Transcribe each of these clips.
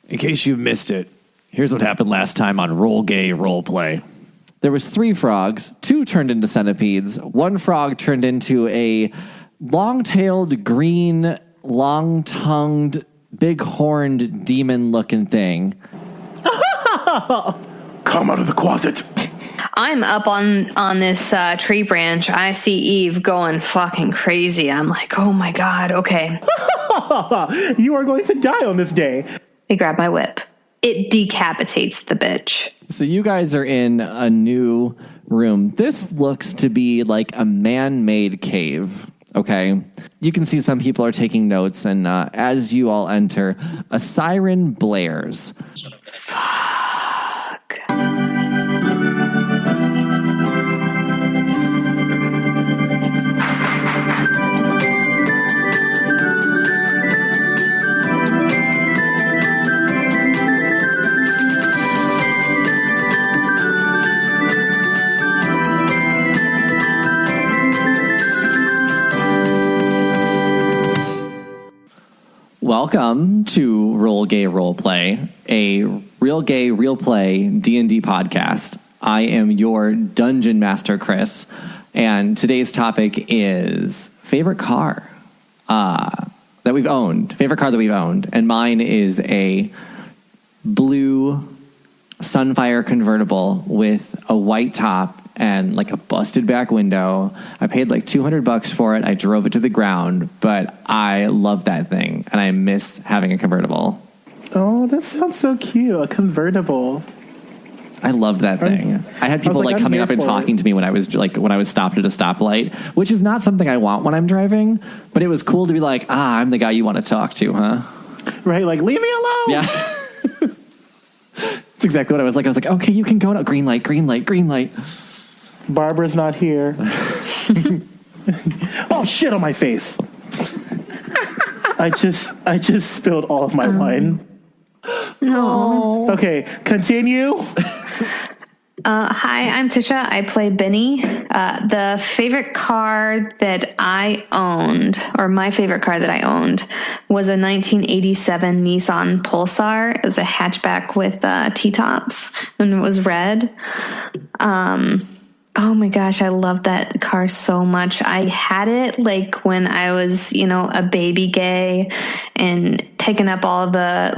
In case you missed it, here's what happened last time on Roll Gay Roleplay. There was 3 frogs, 2 turned into centipedes, 1 frog turned into a long-tailed, green, long-tongued, big-horned, demon-looking thing. Come out of the closet. I'm up on this tree branch. I see Yves going fucking crazy. I'm like, oh my God, okay. You are going to die on this day. I grab my whip. It decapitates the bitch. So you guys are in a new room. This looks to be like a man-made cave, okay? You can see some people are taking notes, and as you all enter, a siren blares. Fuck. Welcome to Roll Gay Roleplay, a real gay, real play D&D podcast. I am your Dungeon Master, Kris, and today's topic is favorite car that we've owned. Favorite car that we've owned, and mine is a blue Sunfire convertible with a white top and like a busted back window. I paid like $200 for it. I drove it to the ground, but I love that thing and I miss having a convertible. Oh, that sounds so cute. A convertible. I loved that thing. I had people like coming up and talking to me when I was stopped at a stoplight, which is not something I want when I'm driving, but it was cool to be like, I'm the guy you want to talk to, huh? Right, like, leave me alone. Yeah. That's exactly what I was like. I was like, okay, you can go now. Green light, green light, green light. Barbara's not here. Oh, shit on my face. I just spilled all of my wine. No. Okay, continue. Hi, I'm Tisha. I play Benny. The favorite car that I owned, or my favorite car that I owned, was a 1987 Nissan Pulsar. It was a hatchback with T-tops, and it was red. Oh my gosh, I love that car so much. I had it like when I was, a baby gay and picking up all the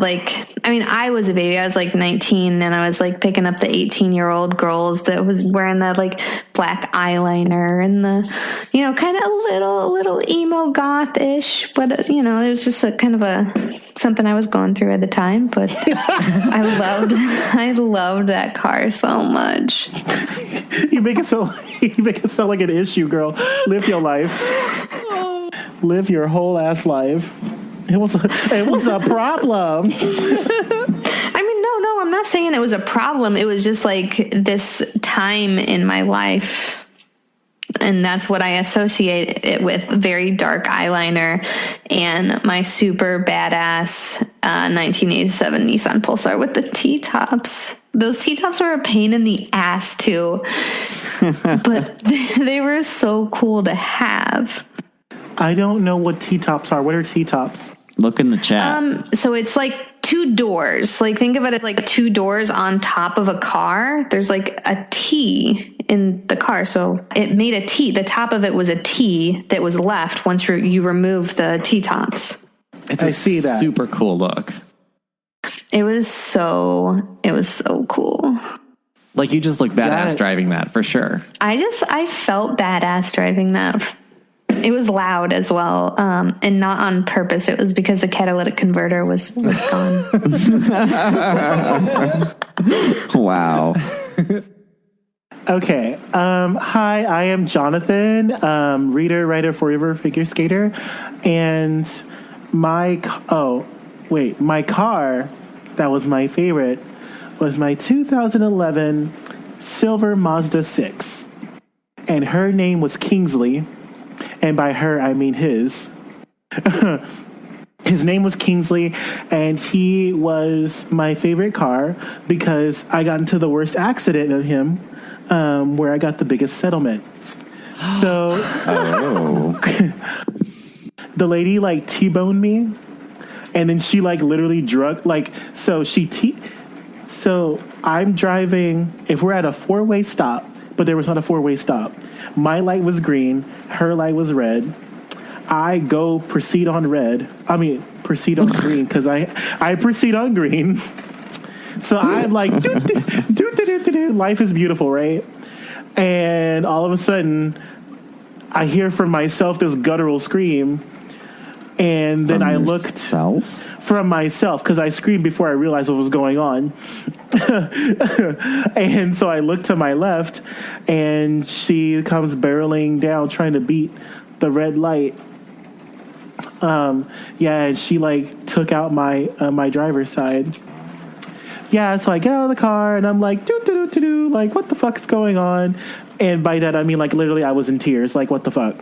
I was a baby. I was like 19 and I was like picking up the 18-year-old girls that was wearing that like black eyeliner and the, kind of a little emo goth-ish, but it was just a kind of something I was going through at the time, but I loved that car so much. You make it sound like an issue, girl. Live your life. Live your whole ass life. It was a problem. No, I'm not saying it was a problem. It was just like this time in my life. And that's what I associate it with. Very dark eyeliner and my super badass 1987 Nissan Pulsar with the T-tops. Those T-tops were a pain in the ass too, but they were so cool to have. I don't know what T-tops are. What are T-tops? Look in the chat. So it's like 2 doors. Like think of it as like 2 doors on top of a car. There's like a T in the car. So it made a T. The top of it was a T that was left once you remove the T-tops. I see that. Super cool look. It was so cool. Like you just look badass driving that for sure. I felt badass driving that. It was loud as well, and not on purpose. It was because the catalytic converter was gone. Wow. Okay. Hi, I am Jonathan, reader, writer, forever figure skater, and my car that was my favorite was my 2011 silver Mazda 6, and her name was Kingsley. And by her, I mean his. His name was Kingsley, and he was my favorite car because I got into the worst accident of him, where I got the biggest settlement. So, the lady T-boned me, And then she like literally drug like so so I'm driving. If we're at a 4-way stop, but there was not a 4-way stop. My light was green. Her light was red. I proceed on red. I mean, proceed on green because I proceed on green. So I'm like, life is beautiful, right? And all of a sudden, I hear from myself this guttural scream. And then I looked from myself because I screamed before I realized what was going on. And so I looked to my left and she comes barreling down trying to beat the red light. And she like took out my driver's side. Yeah, so I get out of the car and I'm like, like, what the fuck is going on? And by that, I mean, like, literally, I was in tears. Like, what the fuck?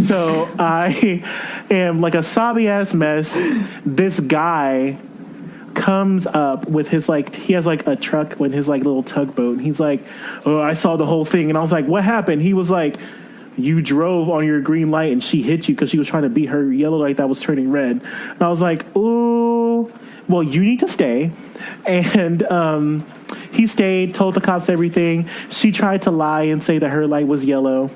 So I am like a sobby ass mess. This guy comes up with his, like, he has like a truck with his like little tugboat. And he's like, oh, I saw the whole thing. And I was like, what happened? He was like, you drove on your green light and she hit you because she was trying to beat her yellow light that was turning red. And I was like, oh, well, you need to stay. And he stayed, told the cops everything. She tried to lie and say that her light was yellow.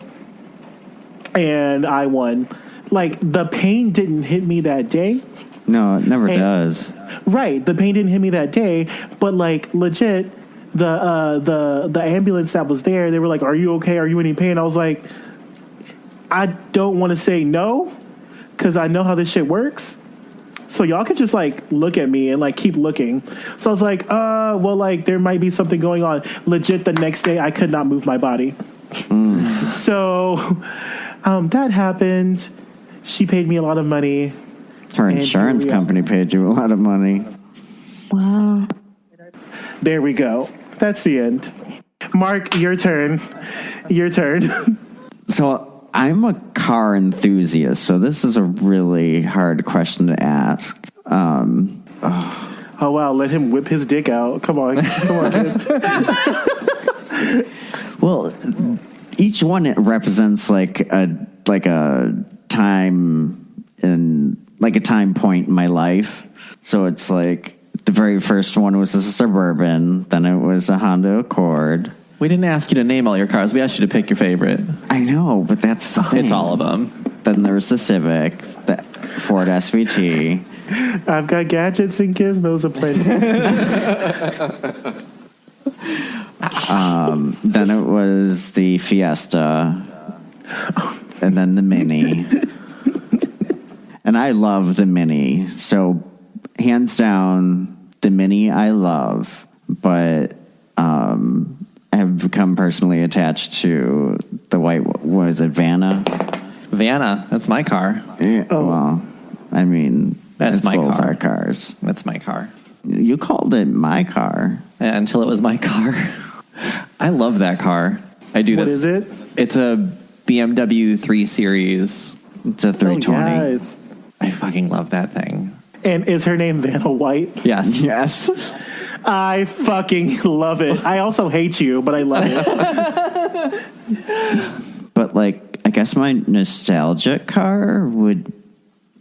And I won. Like, the pain didn't hit me that day. No, it never does. Right. The pain didn't hit me that day. But, like, legit, the ambulance that was there, they were like, are you okay? Are you in any pain? I was like, I don't want to say no because I know how this shit works. So y'all could just, like, look at me and, like, keep looking. So I was like, well, like, there might be something going on. Legit, the next day, I could not move my body. So that happened. She paid me a lot of money. Her insurance company paid you a lot of money. Wow. There we go. That's the end. Mark, your turn. Your turn. So I'm a car enthusiast, so this is a really hard question to ask. Oh, wow. Let him whip his dick out. Come on. Come on, kid. Well, each one it represents like a time a time point in my life. So it's like the very first one was a Suburban, then it was a Honda Accord. We didn't ask you to name all your cars. We asked you to pick your favorite. I know, but that's the thing. It's all of them. Then there was the Civic, the Ford SVT. I've got gadgets and gizmos aplenty. Then it was the Fiesta, and then the Mini. And I love the Mini. So, hands down, the Mini I love, but I have become personally attached to the white, what is it, Vanna? Vanna, that's my car. Yeah, well, I mean, that's my both car. our cars. That's my car. You called it my car. Until it was my car. I love that car. I do. What is it? It's a BMW 3 Series. It's a 320. Oh, yes. I fucking love that thing. And is her name Vanna White? Yes. Yes. I fucking love it. I also hate you, but I love it. But, like, I guess my nostalgic car would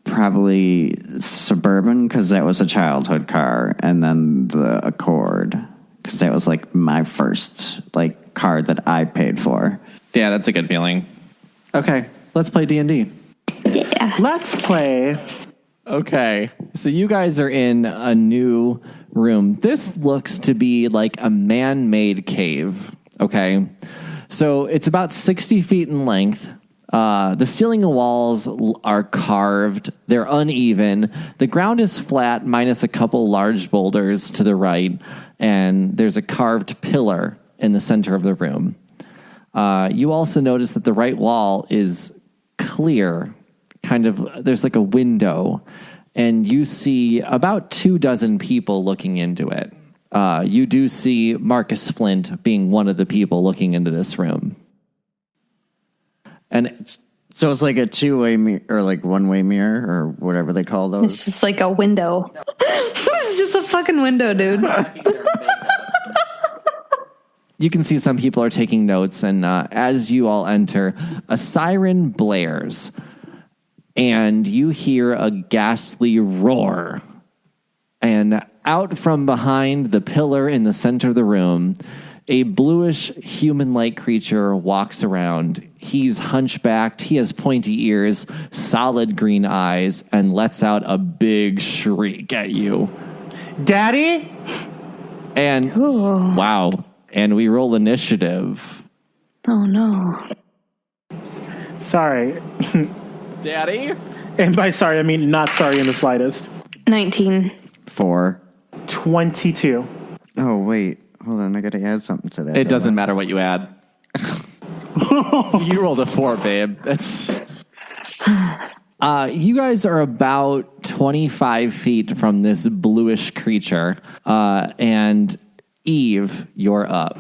probably Suburban, because that was a childhood car, and then the Accord, because that was, like, my first, like, car that I paid for. Yeah, that's a good feeling. Okay, let's play D&D. Yeah. Let's play. Okay, so you guys are in a new room. This looks to be like a man-made cave, okay? So it's about 60 feet in length. The ceiling and walls are carved. They're uneven. The ground is flat, minus a couple large boulders to the right, and there's a carved pillar in the center of the room. You also notice that the right wall is clear. Kind of, there's like a window, and you see about 24 people looking into it. You do see Marcus Flint being one of the people looking into this room. And so it's like a two-way mirror, or like one-way mirror, or whatever they call those. It's just like a window. It's just a fucking window, dude. you can see some people are taking notes, and as you all enter, a siren blares. And you hear a ghastly roar And out from behind the pillar in the center of the room, a bluish human-like creature walks around. He's hunchbacked, he has pointy ears, solid green eyes, and lets out a big shriek at you. Daddy? And wow. And we roll initiative. Oh no. Sorry. Daddy? And by sorry, I mean not sorry in the slightest. 19. 4. 22. Oh, wait. Hold on. I got to add something to that. It doesn't matter what you add. You rolled a 4, babe. That's. You guys are about 25 feet from this bluish creature, and Yves, you're up.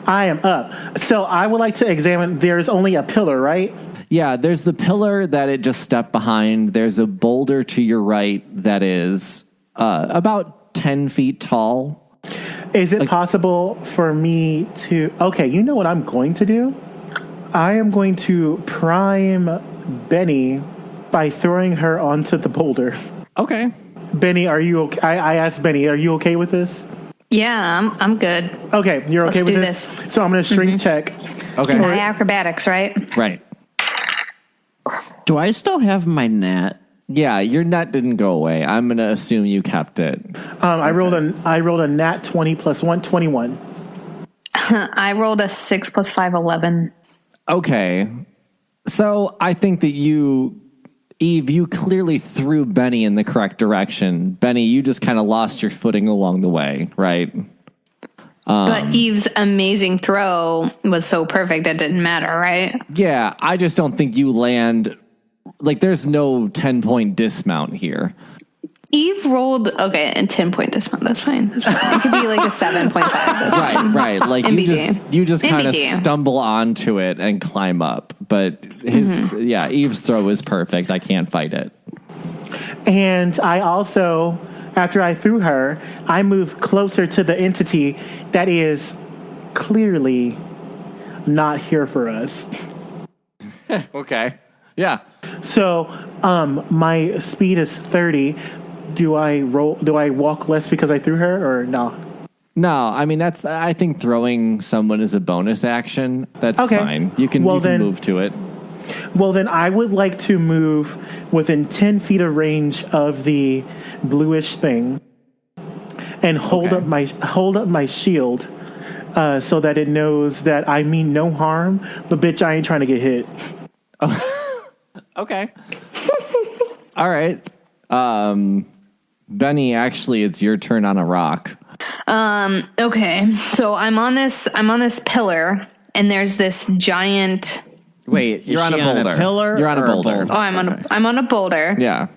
I am up. So I would like to examine. There's only a pillar, right? Yeah, there's the pillar that it just stepped behind. There's a boulder to your right that is about 10 feet tall. Is it possible for me to... Okay, you know what I'm going to do? I am going to prime Benny by throwing her onto the boulder. Okay. Benny, are you okay? I asked Benny, are you okay with this? Yeah, I'm good. Okay, you're okay Let's with do this? this. So I'm going to strength check. Okay. My acrobatics, right? Right. Do I still have my net? Yeah, your net didn't go away. I'm going to assume you kept it. I rolled a nat 20 plus 1, 21. I rolled a 6 plus 5, 11. Okay. So I think that you, Yves, you clearly threw Benny in the correct direction. Benny, you just kind of lost your footing along the way, right? But Yves' amazing throw was so perfect it didn't matter, right? Yeah, I just don't think you land. Like, there's no 10-point dismount here. Yves rolled, okay, a 10-point dismount. That's fine. That's fine. It could be like a 7.5. That's fine. Right. Like, you just kind of stumble onto it and climb up. But Yves' throw is perfect. I can't fight it. And I also, after I threw her, I moved closer to the entity that is clearly not here for us. Okay. Yeah. So, my speed is 30. Do I walk less because I threw her, or no? No, I mean, I think throwing someone is a bonus action. That's okay. fine. You can move to it. Well, then I would like to move within 10 feet of range of the bluish thing and hold up my shield so that it knows that I mean no harm, but bitch, I ain't trying to get hit. Okay. All right. Benny, actually, it's your turn on a rock. Okay. So I'm on this pillar and there's this giant. Wait, you're on a boulder. Pillar? You're on a boulder. Oh, I'm on a boulder. Yeah.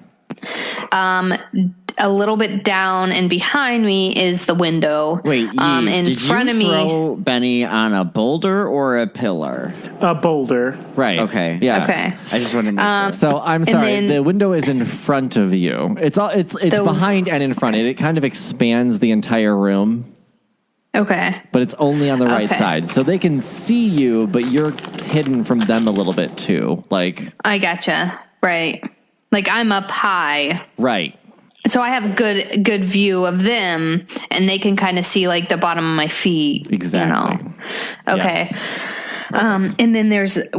A little bit down and behind me is the window. Wait, in front of me. Did you throw Benny on a boulder or a pillar? A boulder. Right. Okay. Yeah. Okay. I just want to make sure. So I'm sorry. The window is in front of you. It's behind and in front. It kind of expands the entire room. Okay. But it's only on the right side. So they can see you, but you're hidden from them a little bit too. Like, I gotcha. Right. Like I'm up high. Right. So I have a good view of them and they can kind of see like the bottom of my feet. Exactly. You know? Okay. Yes. And then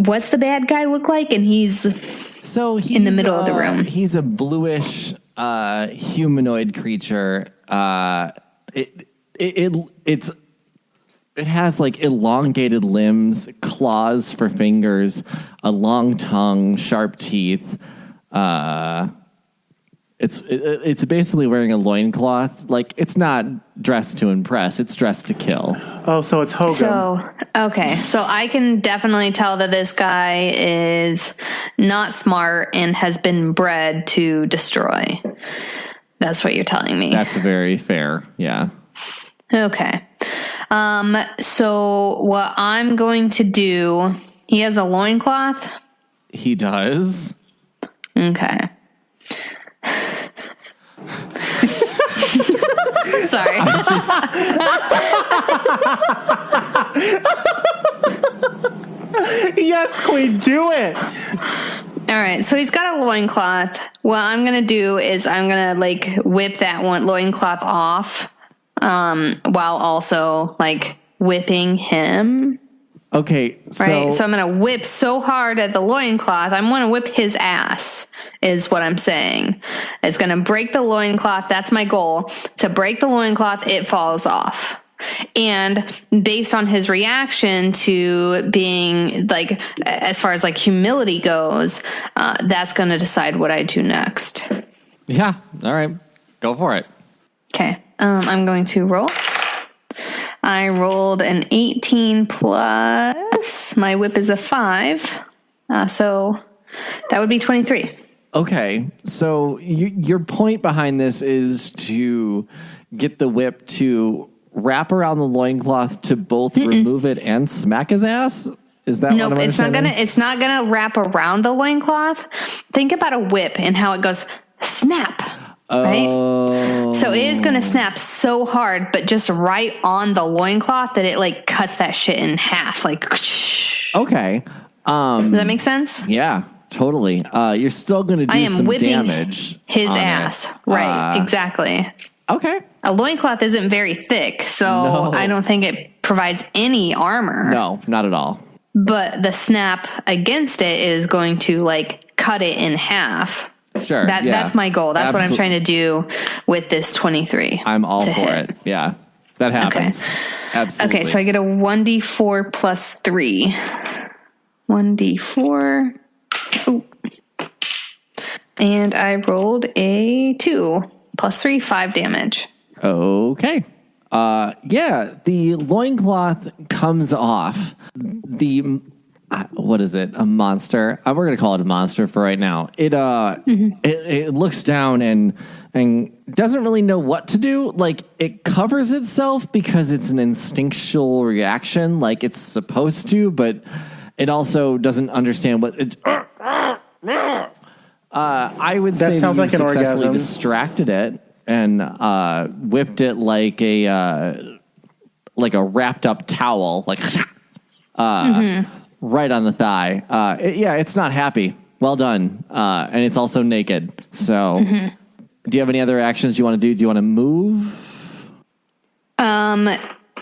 what's the bad guy look like? And he's in the middle of the room. He's a bluish humanoid creature. It has like elongated limbs, claws for fingers, a long tongue, sharp teeth. It's basically wearing a loincloth. Like, it's not dressed to impress, it's dressed to kill. Oh, so it's Hogom. So I can definitely tell that this guy is not smart and has been bred to destroy. That's what you're telling me. That's very fair, yeah. Okay. So what I'm going to do, he has a loincloth? He does. Okay. Sorry. Yes, Queen, do it. All right, so he's got a loincloth. What I'm going to do is I'm going to, like, whip that one loincloth off while also, like, whipping him. Okay, Right? So I'm going to whip so hard at the loincloth. I'm going to whip his ass, is what I'm saying. It's going to break the loincloth. That's my goal. To break the loincloth, it falls off. And based on his reaction to being, like, as far as, like, humility goes, that's going to decide what I do next. Yeah. All right. Go for it. Okay. I'm going to roll. I rolled an 18 plus. My whip is a 5. So that would be 23. Okay. So your point behind this is to get the whip to wrap around the loincloth to both remove it and smack his ass? Is that nope, what I'm understanding? It's not gonna wrap around the loincloth. Think about a whip and how it goes snap. Right? So it is gonna snap so hard, but just right on the loincloth that it, like, cuts that shit in half. Like, okay. Does that make sense? Yeah, totally. You're still gonna do some damage. His ass. Right, exactly. Okay. A loincloth isn't very thick, so no. I don't think it provides any armor. No, not at all. But the snap against it is going to, like, cut it in half. Sure. That's my goal. That's what I'm trying to do with this 23. I'm all for it. Yeah. That happens. Okay. Absolutely. Okay, so I get a 1d4 plus 3. 1d4. Oh. And I rolled a 2. Plus 3, 5 damage. Okay. Yeah, the loincloth comes off. What is it? A monster. We're going to call it a monster for right now. It looks down and doesn't really know what to do. Like, it covers itself because it's an instinctual reaction, like it's supposed to, but it also doesn't understand what it's... I would say that you successfully distracted it and whipped it like a wrapped up towel, like right on the thigh. It's not happy. Well done, and it's also naked. So, do you have any other actions you want to do? Do you want to move?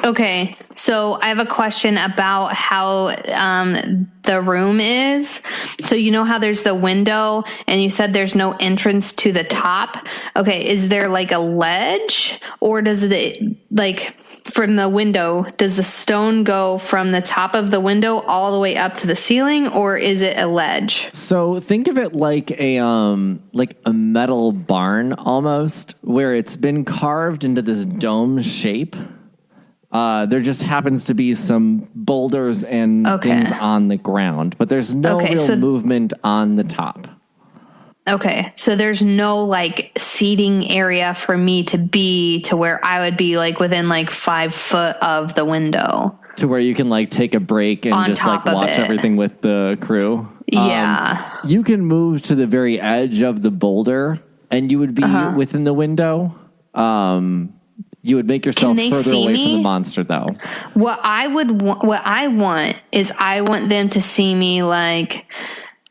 Okay, so I have a question about how the room is. So you know how there's the window and you said there's no entrance to the top? Okay, is there, like, a ledge, or does it, like, from the window, does the stone go from the top of the window all the way up to the ceiling, or is it a ledge? So think of it like a metal barn almost, where it's been carved into this dome shape. There just happens to be some boulders and things on the ground, but there's no real movement on the top. Okay, so there's no, like, seating area for me to be to where I would be, like, within, like, 5 foot of the window. To where you can, like, take a break and just, like, watch everything with the crew. Yeah. You can move to the very edge of the boulder and you would be within the window. You would make yourself further away from the monster, though. What I want is I want them to see me, like...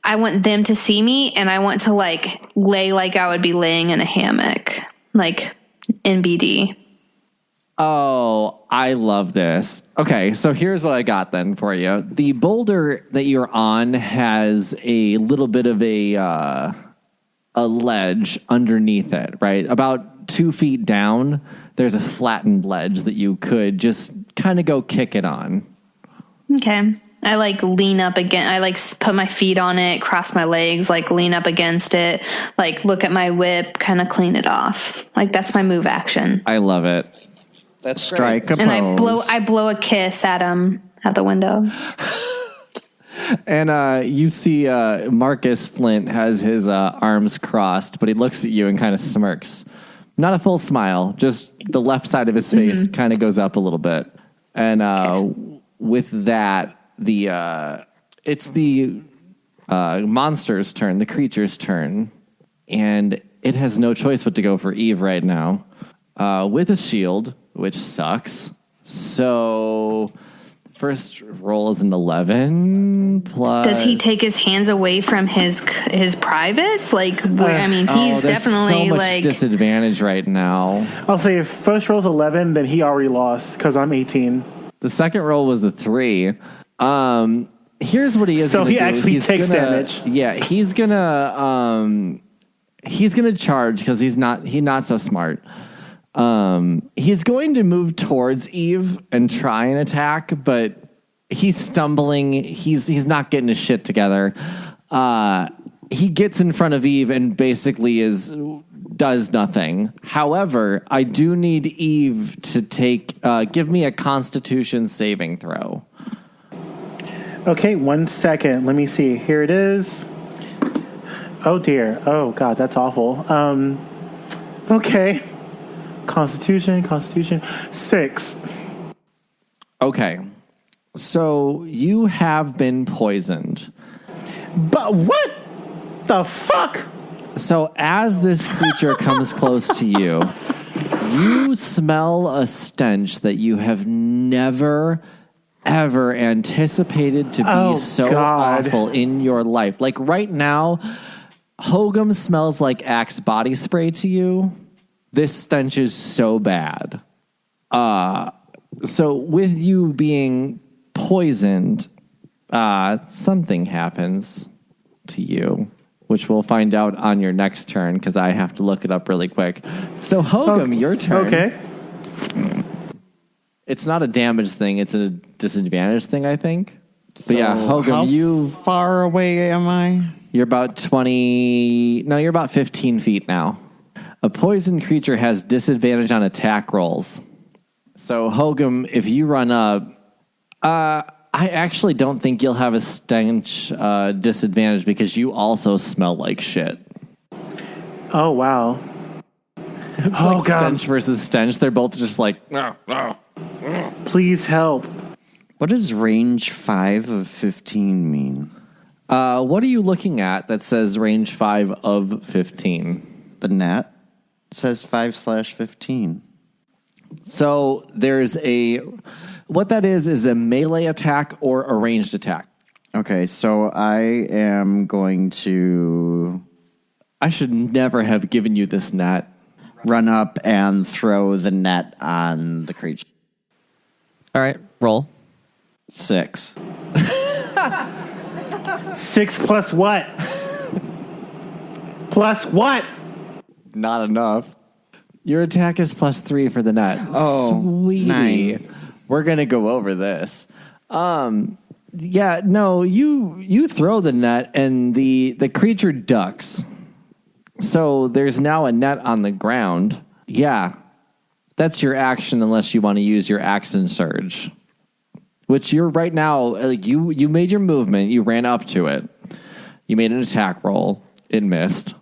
I want them to see me, and I want to, like, lay like I would be laying in a hammock, like NBD. Oh, I love this. Okay, so here's what I got then for you. The boulder that you're on has a little bit of a ledge underneath it, right? About 2 feet down, there's a flattened ledge that you could just kind of go kick it on. Okay. I, like, lean up against, I, like, put my feet on it, cross my legs, like, lean up against it, like, look at my whip, kind of clean it off. Like, that's my move action. I love it. That's strike a pose. And I blow a kiss at him at the window. And you see Marcus Flint has his arms crossed, but he looks at you and kind of smirks. Not a full smile, just the left side of his face kind of goes up a little bit. And with that, it's the monster's turn, the creature's turn, and it has no choice but to go for Yves right now with a shield, which sucks. So First roll is an 11 plus. Does he take his hands away from his privates? Like, I mean, he's there's definitely so much like disadvantage right now. I'll say if first roll's 11, then he already lost because I'm 18. The second roll was the 3. Here's what he is. So gonna he do. actually He's takes gonna, damage. Yeah, he's gonna charge because he's not so smart. He's going to move towards Yves and try and attack, but he's stumbling. He's not getting his shit together. He gets in front of Yves and basically does nothing. However, I do need Yves to give me a Constitution saving throw. Okay, 1 second. Let me see. Here it is. Oh dear. Oh god, that's awful. Okay. Constitution. 6. Okay. So you have been poisoned. But what the fuck? So as this creature comes close to you, you smell a stench that you have never, ever anticipated to be so God. awful in your life. Like right now, Hogom smells like Axe body spray to you. This stench is so bad. So with you being poisoned, something happens to you, which we'll find out on your next turn because I have to look it up really quick. So Hogom, your turn. Okay. It's not a damage thing; it's a disadvantage thing, I think. But yeah, Hogom, how far away am I? You're about 20. No, you're about 15 feet now. A poisoned creature has disadvantage on attack rolls. So Hogom, if you run up, I actually don't think you'll have a stench disadvantage because you also smell like shit. Oh wow. It's Oh like god. stench versus stench. They're both just like, Please help. What does range 5 of 15 mean? what are you looking at that says range 5 of 15? The net says 5/15. So there's what that is a melee attack or a ranged attack. Okay, so I am going to I should never have given you this net. run up and throw the net on the creature. All right, roll. 6. 6 plus what? Plus what? Not enough. Your attack is +3 for the net. Oh, sweetie. 9. We're gonna go over this. Yeah, no, you throw the net and the creature ducks. So there's now a net on the ground. Yeah, that's your action unless you want to use your action surge. Which you're right now, like you made your movement, you ran up to it. You made an attack roll, it missed.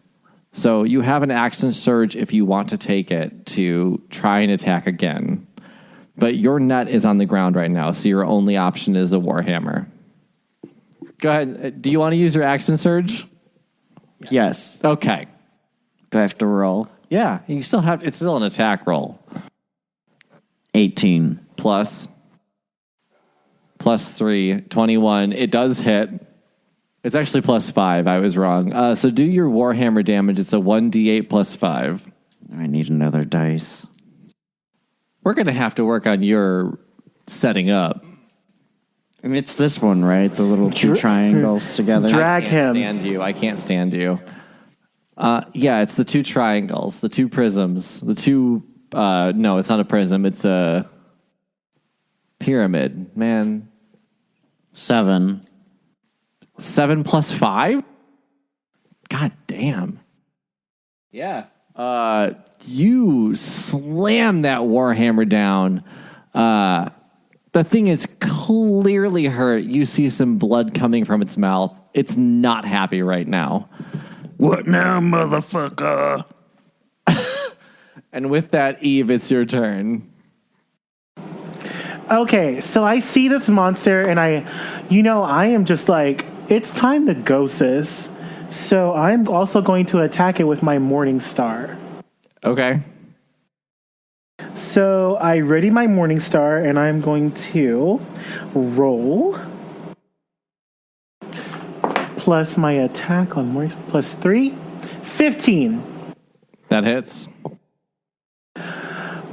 So you have an action surge if you want to take it to try and attack again. But your net is on the ground right now, so your only option is a Warhammer. Go ahead. Do you want to use your action surge? Yes. Okay. Do I have to roll? Yeah, you still have. It's still an attack roll. 18. Plus 3, 21. It does hit. It's actually +5. I was wrong. So do your Warhammer damage. It's a 1d8 +5. I need another dice. We're going to have to work on your setting up. I mean, it's this one, right? The little two triangles together. Drag him. I can't stand you. Yeah, it's the two triangles, the two prisms, the two... no, it's not a prism. It's a pyramid. Man. 7. 7 + 5? God damn. Yeah. You slam that Warhammer down. The thing is clearly hurt. You see some blood coming from its mouth. It's not happy right now. What now, motherfucker? And with that, Yves, it's your turn. Okay, so I see this monster and I am just like, it's time to go, sis. So I'm also going to attack it with my Morning Star. Okay. So I ready my Morning Star, and I'm going to roll plus my attack on Morning plus 3, 15. That hits.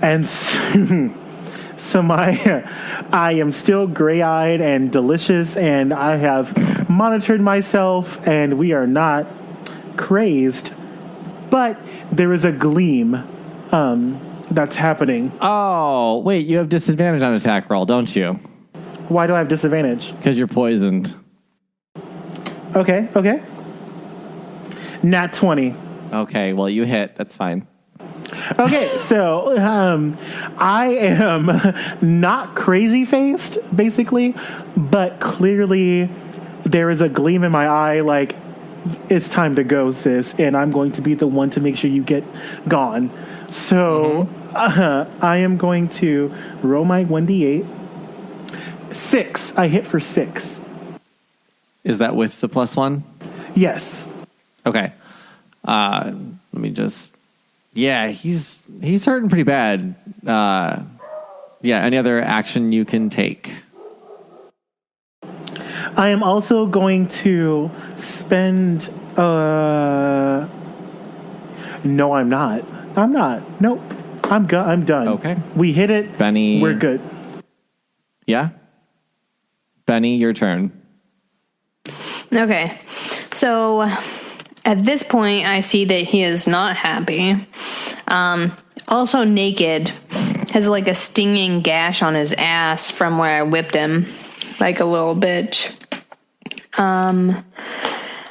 And so I am still gray-eyed and delicious, and I have monitored myself, and we are not crazed, but there is a gleam that's happening. Oh, wait, you have disadvantage on attack roll, don't you? Why do I have disadvantage? Because you're poisoned. Okay. Nat 20. Okay, well, you hit. That's fine. Okay, so I am not crazy faced, basically, but clearly there is a gleam in my eye, like, it's time to go, sis, and I'm going to be the one to make sure you get gone. So I am going to roll my 1d8. 6. I hit for 6. Is that with the +1? Yes. Okay. Let me just... Yeah, he's hurting pretty bad. Yeah, any other action you can take? I am also going to spend... No, I'm not. Nope. I'm done. Okay. We hit it. Benny... We're good. Yeah? Benny, your turn. Okay. So at this point, I see that he is not happy. Also naked. Has like a stinging gash on his ass from where I whipped him. Like a little bitch. I'm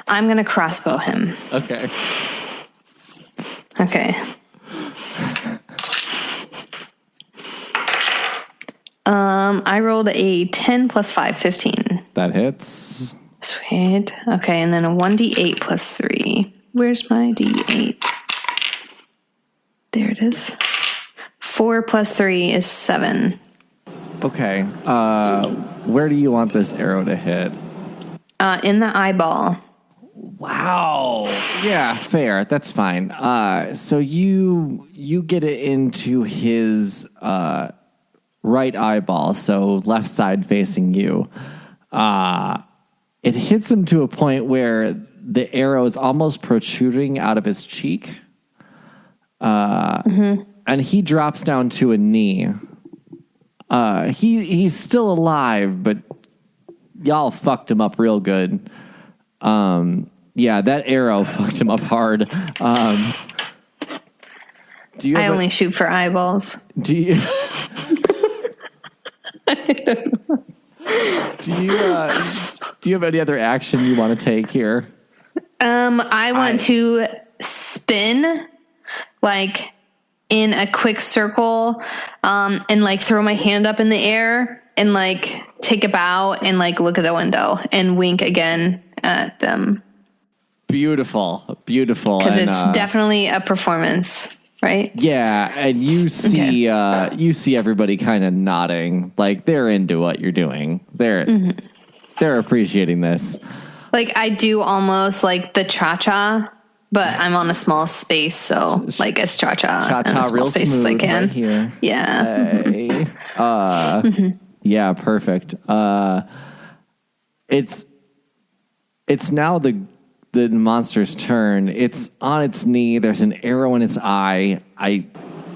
going to crossbow him. Okay. Okay. I rolled a 10 plus 5, 15. That hits. Sweet. Okay, and then a 1d8 plus 3. Where's my d8? There it is. 4 plus 3 is 7. Okay. Where do you want this arrow to hit? In the eyeball. Wow. Yeah, fair. That's fine. So you get it into his right eyeball, so left side facing you. It hits him to a point where the arrow is almost protruding out of his cheek. And he drops down to a knee. He's still alive, but y'all fucked him up real good. Yeah, that arrow fucked him up hard. Do you? I only shoot for eyeballs. Do you? Do you have any other action you want to take here? I want to spin, like, in a quick circle, and, like, throw my hand up in the air and, like, take a bow and, like, look at the window and wink again at them. Beautiful. Because it's definitely a performance, right? Yeah, and you see everybody kind of nodding, like they're into what you're doing. They're appreciating this. Like, I do almost like the cha-cha, but I'm on a small space, so like as cha-cha in a small space as I can. Right here. Yeah. Hey. Yeah, perfect. It's now the monster's turn. It's on its knee. There's an arrow in its eye.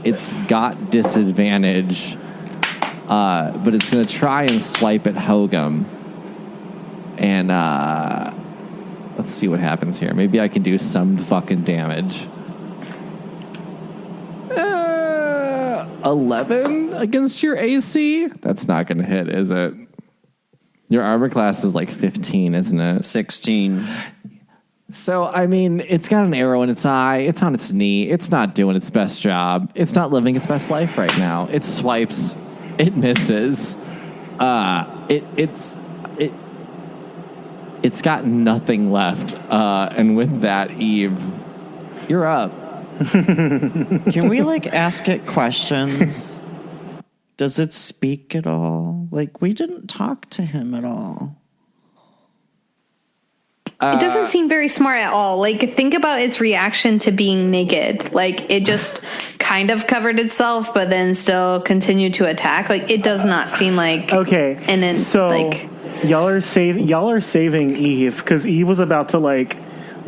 It's got disadvantage, but it's going to try and swipe at Hogom. And let's see what happens here. Maybe I can do some fucking damage. 11 against your AC? That's not going to hit, is it? Your armor class is like 15, isn't it? 16. So, I mean, it's got an arrow in its eye. It's on its knee. It's not doing its best job. It's not living its best life right now. It swipes. It misses. It's got nothing left. And with that, Yves, you're up. Can we, like, ask it questions? Does it speak at all? Like, we didn't talk to him at all. It doesn't seem very smart at all. Like, think about its reaction to being naked. Like, it just kind of covered itself, but then still continued to attack. Like, it does not seem like Okay. And then so like y'all are saving Eve because Eve was about to like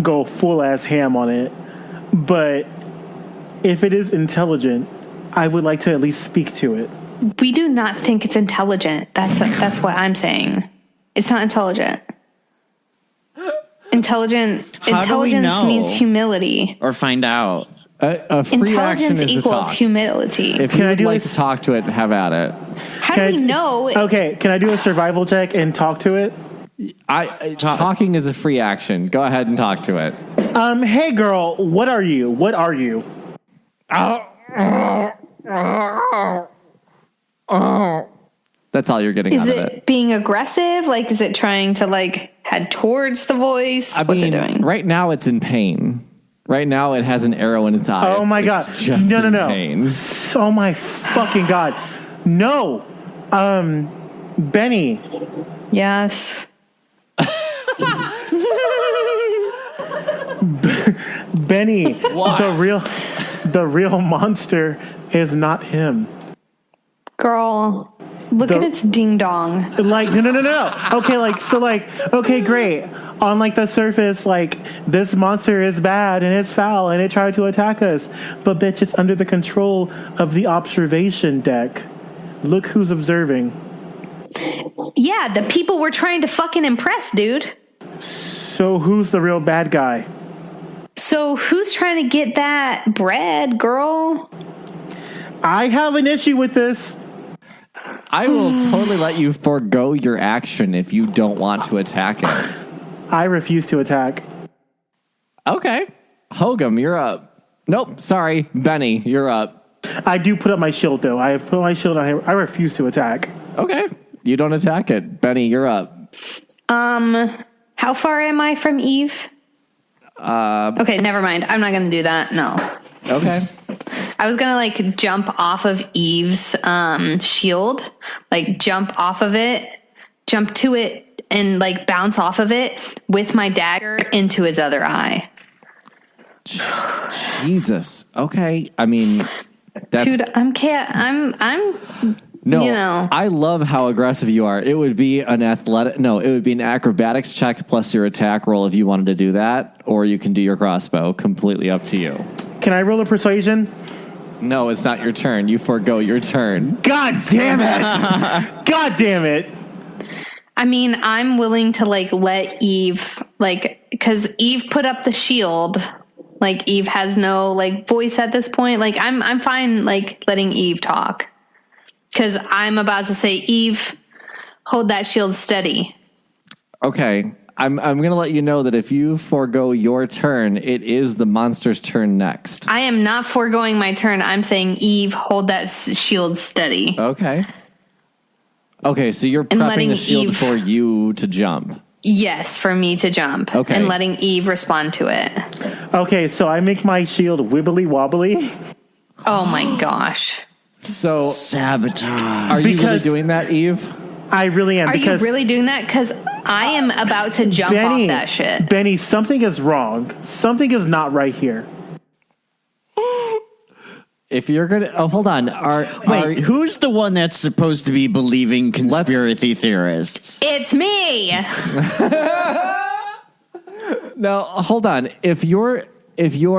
go full ass ham on it. But if it is intelligent, I would like to at least speak to it. we do not think it's intelligent. That's what I'm saying. It's not intelligent. Intelligence means humility. Or find out. A free action Intelligence is to equals talk. humility. If you would like to talk to it, have at it. How do we know? Okay, can I do a survival check and talk to it? Talking is a free action. Go ahead and talk to it. Hey girl, what are you? What are you? That's all you're getting Is out of it it. being aggressive? Like, is it trying to like head towards the voice? What's it doing? Right now it's in pain. Right now it has an arrow in its eye. Oh my god. It's just No. in pain. Oh my fucking god. No. Benny. Yes. Benny, What? the real monster is not him. Girl, look at its ding dong. Like, no. Okay, great. On like the surface, like this monster is bad and it's foul and it tried to attack us. But bitch, it's under the control of the observation deck. Look who's observing. Yeah, the people we're trying to fucking impress, dude. So who's the real bad guy? So who's trying to get that bread, girl? I have an issue with this. I will totally let you forego your action if you don't want to attack it. I refuse to attack. Okay. Hogom, you're up. Nope, sorry. Benny, you're up. I do put up my shield, though. I have put my shield on here. I refuse to attack. Okay. You don't attack it. Benny, you're up. How far am I from Eve? Okay, never mind. I'm not gonna do that. No. Okay. I was gonna like jump off of Eve's shield, like jump off of it, jump to it, and like bounce off of it with my dagger into his other eye. Jesus. Okay. I mean, that's... Dude, I'm No, you know. I love how aggressive you are. It would be an acrobatics check plus your attack roll if you wanted to do that, or you can do your crossbow. Completely up to you. Can I roll a persuasion? No, it's not your turn. You forego your turn. God damn it! God damn it! I mean, I'm willing to like let Eve, like, because Eve put up the shield. Like, Eve has no like voice at this point. Like, I'm fine like letting Eve talk. Because I'm about to say, Eve, hold that shield steady. Okay. I'm going to let you know that if you forego your turn, it is the monster's turn next. I am not foregoing my turn. I'm saying, Eve, hold that shield steady. Okay. Okay, so you're prepping the shield for you to jump. Yes, for me to jump. Okay. And letting Eve respond to it. Okay, so I make my shield wibbly wobbly. Oh my gosh. So, Sabotage. are you really doing that, Eve? I really am. Are you really doing that? Because I am about to jump off that shit. Benny, something is wrong. Something is not right here. If you're going to... Oh, hold on. Wait, who's the one that's supposed to be believing conspiracy theorists? It's me. No, hold on. If you're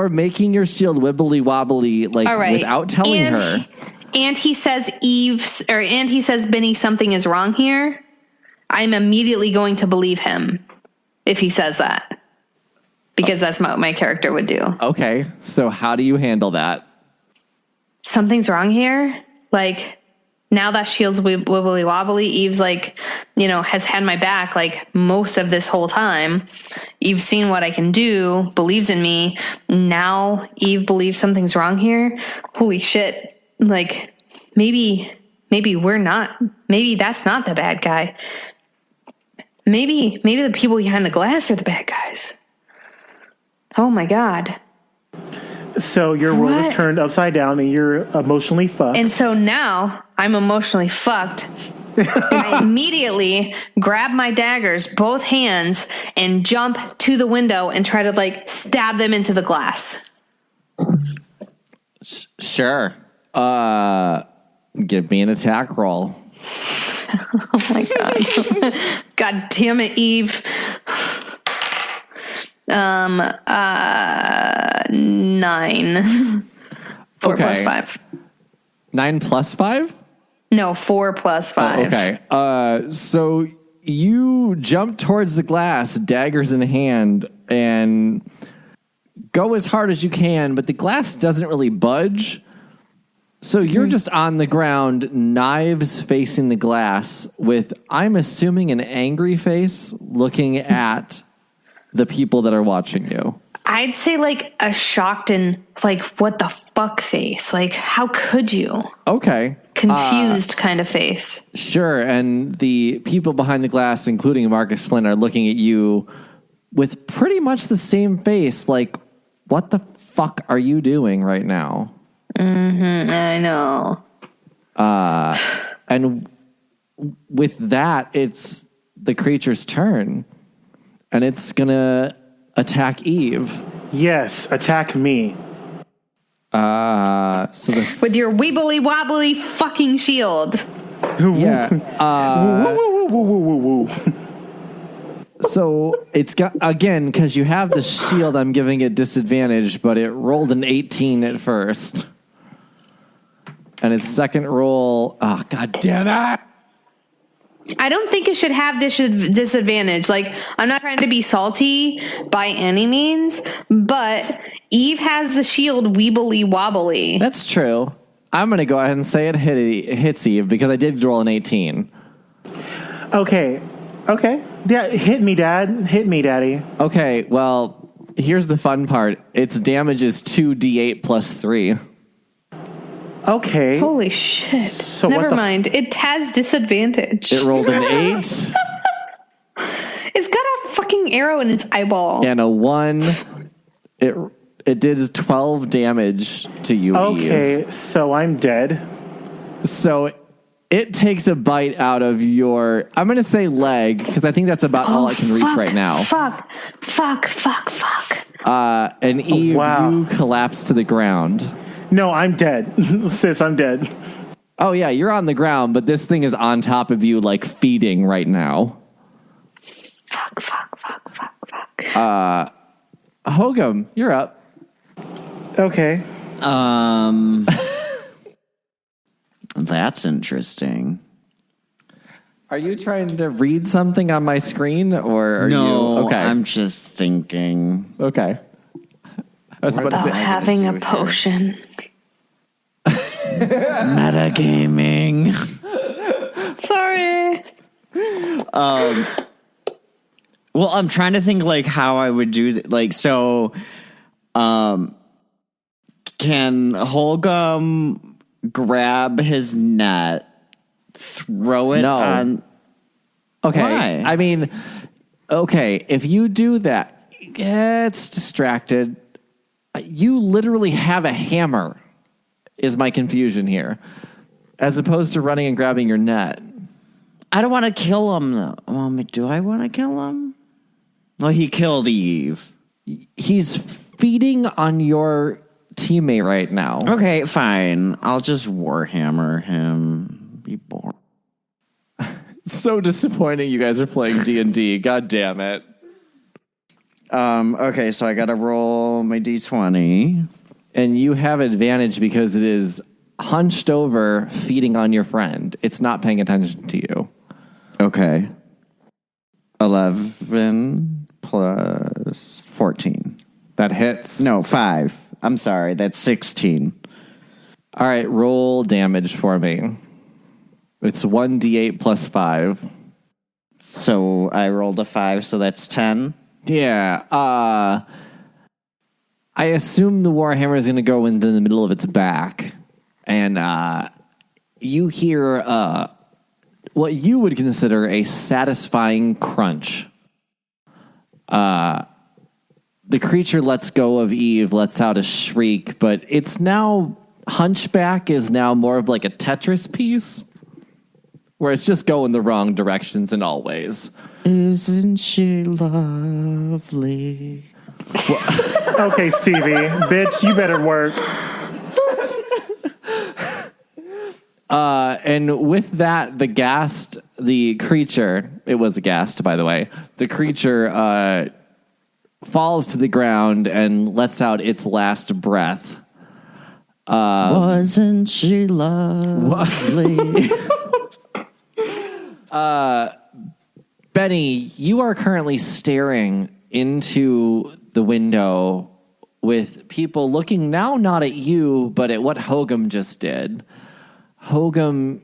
making your shield wibbly wobbly, like, All right. without telling her... And he says and he says, Benny, something is wrong here. I'm immediately going to believe him if he says that. Because that's what my character would do. Okay, so how do you handle that? Something's wrong here? Like, now that shield's wibbly wobbly, Eve's like, has had my back like most of this whole time. Eve's seen what I can do, believes in me. Now Eve believes something's wrong here. Holy shit. Like, maybe that's not the bad guy. Maybe the people behind the glass are the bad guys. Oh my God. So your world is turned upside down and you're emotionally fucked. And so now I'm emotionally fucked. I immediately grab my daggers, both hands, and jump to the window and try to like stab them into the glass. Sure. Give me an attack roll. Oh my god. God damn it, Yves. 9. 4 Okay. plus 5. 9 plus 5? No, 4 plus 5. Okay. So you jump towards the glass, daggers in hand, and go as hard as you can, but the glass doesn't really budge. So you're just on the ground, knives facing the glass, with, I'm assuming, an angry face looking at the people that are watching you. I'd say like a shocked and like, what the fuck face? Like, how could you? Okay. Confused kind of face. Sure. And the people behind the glass, including Marcus Flynn, are looking at you with pretty much the same face. Like, what the fuck are you doing right now? I know. And with that, it's the creature's turn. And it's going to attack Yves. Yes, attack me. With your weebly wobbly fucking shield. Yeah. Woo, woo, woo, woo, woo, woo. So it's got, again, because you have the shield, I'm giving it disadvantage, but it rolled an 18 at first. And its second roll, oh, god damn it. I don't think it should have disadvantage. Like, I'm not trying to be salty by any means, but Yves has the shield weebly wobbly. That's true. I'm going to go ahead and say it hits Yves because I did roll an 18. Okay. Yeah, hit me, Dad. Hit me, Daddy. Okay, well, here's the fun part. Its damage is 2d8 plus 3. Okay. Holy shit. So Never what the mind. It has disadvantage. It rolled an 8 It's got a fucking arrow in its eyeball. and a 1. It did 12 damage to you, Okay, Yves. so I'm dead. So it takes a bite out of your, I'm going to say leg, because I think that's about all I can reach right now. Fuck. And Yves, wow. you collapse to the ground. No, I'm dead. Sis, I'm dead. Oh, yeah, you're on the ground, but this thing is on top of you, like, feeding right now. Fuck. Hogom, you're up. Okay. That's interesting. Are you trying to read something on my screen, or are No, you... Okay. I'm just thinking. Okay. I was about to say... Having a potion. Metagaming. Sorry. Well, I'm trying to think like how I would do that. Like, so, can Hogom grab his net, throw it No. on? Okay. Why? I mean, okay, if you do that, it gets distracted. You literally have a hammer, is my confusion here, as opposed to running and grabbing your net. I don't want to kill him, though. Well, do I want to kill him? Well, he killed Yves. He's feeding on your teammate right now. Okay, fine. I'll just Warhammer him. Be bored. So disappointing you guys are playing D&D. God damn it. Okay, so I got to roll my D20. And you have advantage because it is hunched over, feeding on your friend. It's not paying attention to you. Okay. 11 plus 14. That hits. No, 5. I'm sorry. That's 16. All right, roll damage for me. It's 1d8 plus 5. So I rolled a 5, so that's 10. Yeah. I assume the Warhammer is going to go into the middle of its back. And you hear what you would consider a satisfying crunch. The creature lets go of Yves, lets out a shriek, but it's now, Hunchback is now more of like a Tetris piece. where it's just going the wrong directions in all ways. Isn't she lovely? Okay, Stevie, bitch, you better work. And with that, the creature, it was a ghast, by the way, the creature falls to the ground and lets out its last breath. Wasn't she lovely? Benny, you are currently staring into the window with people looking now not at you, but at what Hogom just did. Hogom,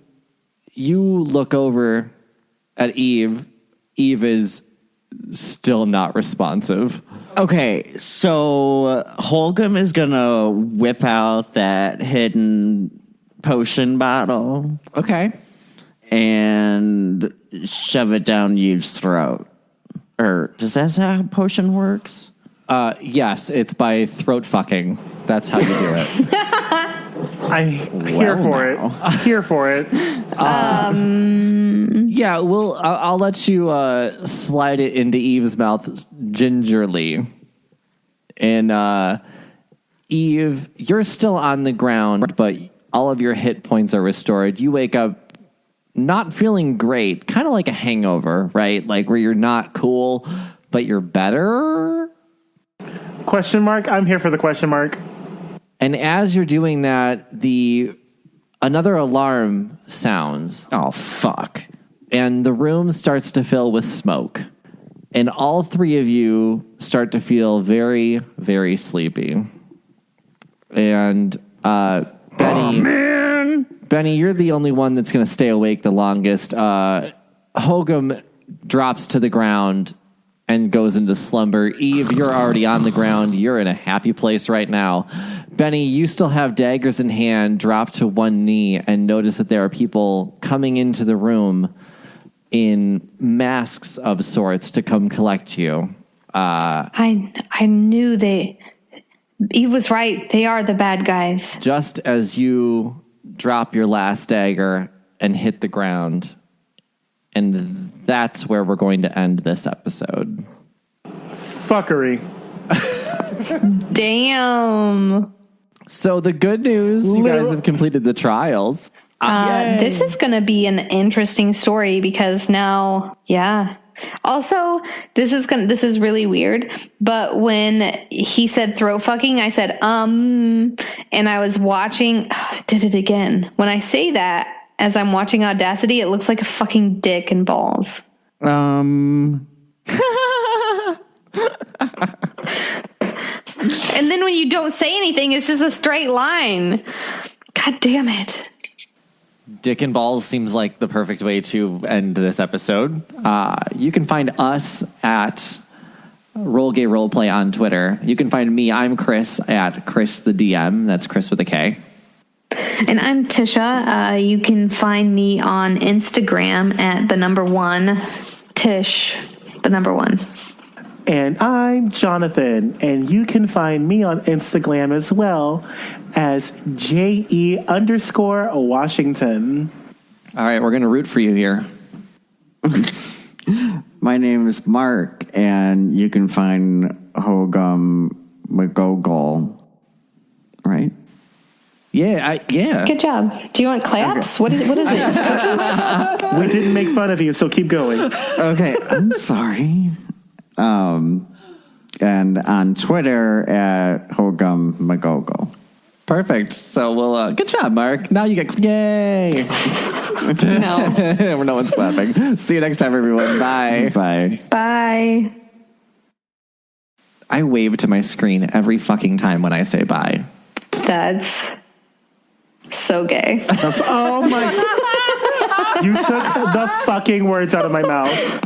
you look over at Yves. Yves is still not responsive. Okay, so Hogom is gonna whip out that hidden potion bottle. Okay. And shove it down Yves' throat. Or does that how potion works? Yes, it's by throat fucking. That's how you do it. Here for it. Yeah, I'll let you slide it into Yves' mouth gingerly. And Yves, you're still on the ground, but all of your hit points are restored. You wake up not feeling great, kind of like a hangover, right? Like where you're not cool, but you're better? Question mark? I'm here for the question mark. And as you're doing that, another alarm sounds. Oh, fuck. And the room starts to fill with smoke. And all three of you start to feel very, very sleepy. And Benny, you're the only one that's going to stay awake the longest. Hogom drops to the ground and goes into slumber. Yves, you're already on the ground. You're in a happy place right now. Benny, you still have daggers in hand, drop to one knee, and notice that there are people coming into the room in masks of sorts to come collect you. I knew Yves was right. They are the bad guys. Just as you drop your last dagger and hit the ground. And that's where we're going to end this episode. Fuckery. Damn. So the good news, you guys have completed the trials. This is going to be an interesting story because now, yeah. Also, this is really weird, but when he said throat fucking, I said, and I was watching, I did it again. When I say that, as I'm watching Audacity, it looks like a fucking dick and balls. And then when you don't say anything, it's just a straight line. God damn it. Dick and balls seems like the perfect way to end this episode. You can find us at Roll Gay Roleplay on Twitter. You can find me, I'm Kris, at Kris the DM. That's Kris with a K. And I'm Tisha. You can find me on Instagram at #1 Tish, #1. And I'm Jonathan, and you can find me on Instagram as well as JE_Washington. All right, we're going to root for you here. My name is Mark, and you can find Hogom Mogogol, right? Yeah. Good job. Do you want claps? Okay. What is it? We didn't make fun of you, so keep going. Okay, I'm sorry. And on Twitter at Hogom Mogogol. Perfect. So we'll, good job, Mark. Now you get, yay. No. No one's clapping. See you next time, everyone. Bye. Bye. Bye. I wave to my screen every fucking time when I say bye. That's so gay. Oh my. You took the fucking words out of my mouth.